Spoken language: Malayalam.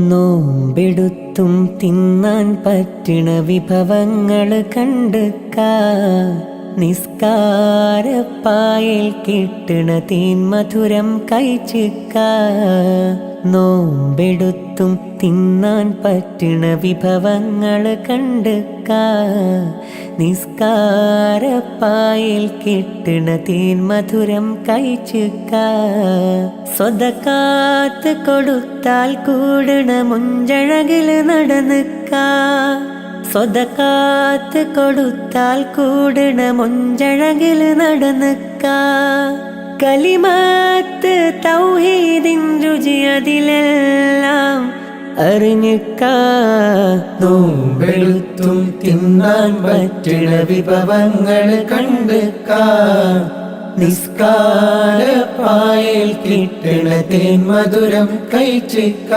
നോമ്പെടുത്തും തിന്നാൻ പറ്റണ വിഭവങ്ങൾ കണ്ടുക്ക നിസ്കാരപ്പായിൽ കിട്ടണ തേൻ മധുരം കഴിച്ചിക്ക നോമ്പെടുത്തും തിന്നാൻ പറ്റണ വിഭവങ്ങൾ കണ്ടുക്ക നിസ്കാരപ്പായിൽ കിട്ടണ തേൻ മധുരം കഴിച്ചിക്ക സ്വതക്കാത്ത് കൊടുത്താൽ കൂടണ മുഞ്ചഴകില് നടന്നുക്ക സ്വതക്കാത്ത് കൊടുത്താൽ കൂടണ മുഞ്ചഴകില് നടന്നുക്ക കലിമാത്ത് തൗഹീദിൻ രുചി അതിലെല്ലാം അറിഞ്ഞിക്ക നോമ്പെടുത്തും തിന്നാൻ പറ്റണ വിഭവങ്ങൾ കണ്ടുക്ക നിസ്കാരപ്പായിൽ കിട്ടണ തേൻ മധുരം കഴിച്ചിക്ക